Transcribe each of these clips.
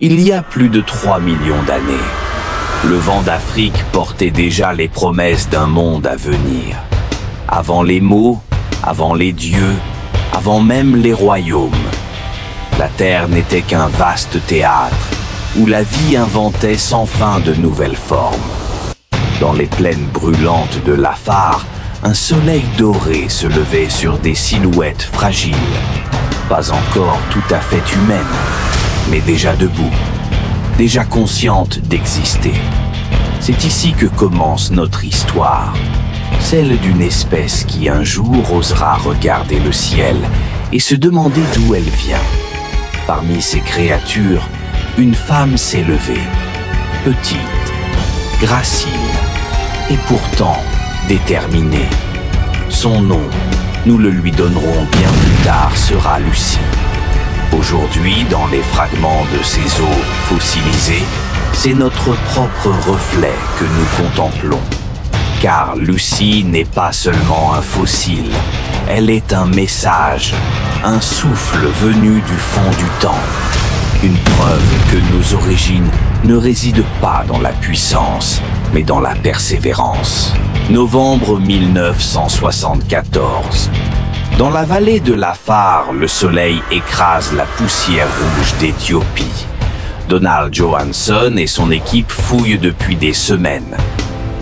Il y a plus de 3 millions d'années, le vent d'Afrique portait déjà les promesses d'un monde à venir. Avant les mots, avant les dieux, avant même les royaumes. La Terre n'était qu'un vaste théâtre où la vie inventait sans fin de nouvelles formes. Dans les plaines brûlantes de Lafar, un soleil doré se levait sur des silhouettes fragiles, pas encore tout à fait humaines, mais déjà debout, déjà conscientes d'exister. C'est ici que commence notre histoire, celle d'une espèce qui un jour osera regarder le ciel et se demander d'où elle vient. Parmi ces créatures, une femme s'est levée, petite, gracile et pourtant déterminée. Son nom, nous le lui donnerons bien plus tard, sera Lucie. Aujourd'hui, dans les fragments de ces os fossilisés, c'est notre propre reflet que nous contemplons. Car Lucie n'est pas seulement un fossile, elle est un message, un souffle venu du fond du temps. Une preuve que nos origines ne résident pas dans la puissance, mais dans la persévérance. Novembre 1974. Dans la vallée de Lafar, le soleil écrase la poussière rouge d'Éthiopie. Donald Johansson et son équipe fouillent depuis des semaines.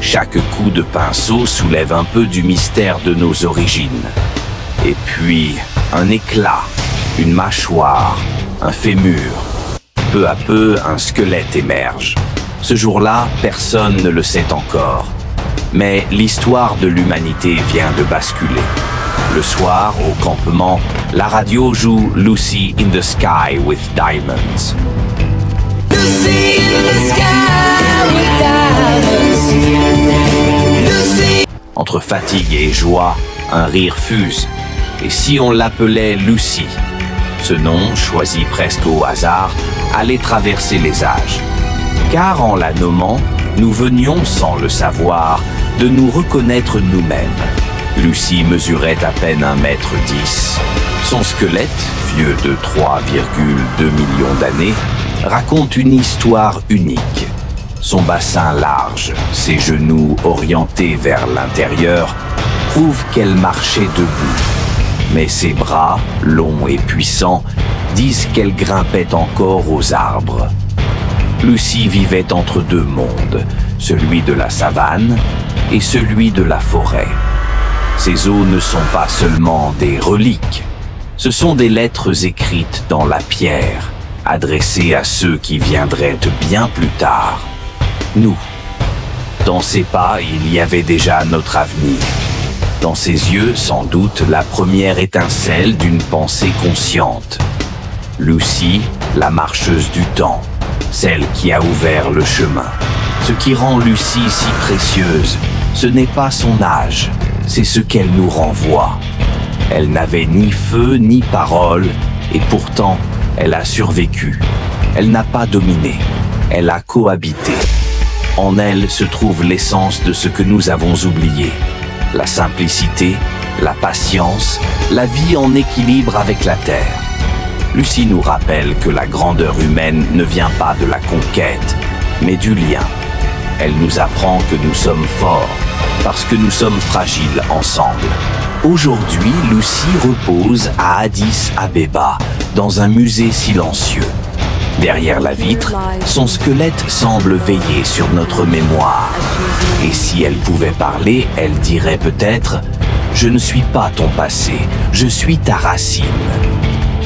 Chaque coup de pinceau soulève un peu du mystère de nos origines. Et puis, un éclat, une mâchoire, un fémur. Peu à peu, un squelette émerge. Ce jour-là, personne ne le sait encore. Mais l'histoire de l'humanité vient de basculer. Le soir, au campement, la radio joue Lucy in the Sky with Diamonds. Lucy in the sky with diamonds. Lucy. Entre fatigue et joie, un rire fuse. Et si on l'appelait Lucie? Ce nom, choisi presque au hasard, allait traverser les âges. Car en la nommant, nous venions, sans le savoir, de nous reconnaître nous-mêmes. Lucie mesurait à peine 1,10 m. Son squelette, vieux de 3,2 millions d'années, raconte une histoire unique. Son bassin large, ses genoux orientés vers l'intérieur, prouvent qu'elle marchait debout. Mais ses bras, longs et puissants, disent qu'elle grimpait encore aux arbres. Lucie vivait entre deux mondes, celui de la savane et celui de la forêt. Ces os ne sont pas seulement des reliques, ce sont des lettres écrites dans la pierre, adressées à ceux qui viendraient bien plus tard. Nous. Dans ses pas, il y avait déjà notre avenir. Dans ses yeux, sans doute, la première étincelle d'une pensée consciente. Lucie, la marcheuse du temps, celle qui a ouvert le chemin. Ce qui rend Lucie si précieuse, ce n'est pas son âge, c'est ce qu'elle nous renvoie. Elle n'avait ni feu ni parole, et pourtant, elle a survécu. Elle n'a pas dominé, elle a cohabité. En elle se trouve l'essence de ce que nous avons oublié. La simplicité, la patience, la vie en équilibre avec la terre. Lucie nous rappelle que la grandeur humaine ne vient pas de la conquête, mais du lien. Elle nous apprend que nous sommes forts, parce que nous sommes fragiles ensemble. Aujourd'hui, Lucie repose à Addis Abeba, dans un musée silencieux. Derrière la vitre, son squelette semble veiller sur notre mémoire. Et si elle pouvait parler, elle dirait peut-être « Je ne suis pas ton passé, je suis ta racine ».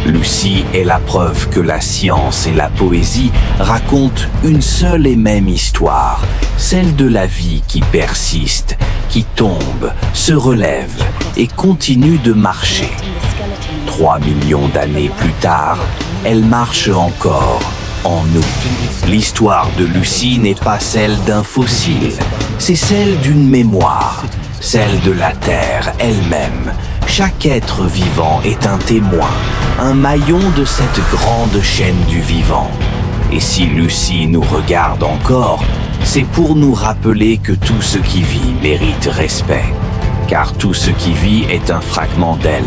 Lucie est la preuve que la science et la poésie racontent une seule et même histoire, celle de la vie qui persiste, qui tombe, se relève et continue de marcher. 3 millions d'années plus tard, elle marche encore en nous. L'histoire de Lucie n'est pas celle d'un fossile, c'est celle d'une mémoire, celle de la Terre elle-même. Chaque être vivant est un témoin, un maillon de cette grande chaîne du vivant. Et si Lucie nous regarde encore, c'est pour nous rappeler que tout ce qui vit mérite respect, car tout ce qui vit est un fragment d'elle.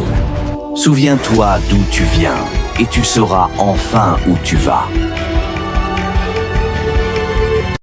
Souviens-toi d'où tu viens, et tu sauras enfin où tu vas.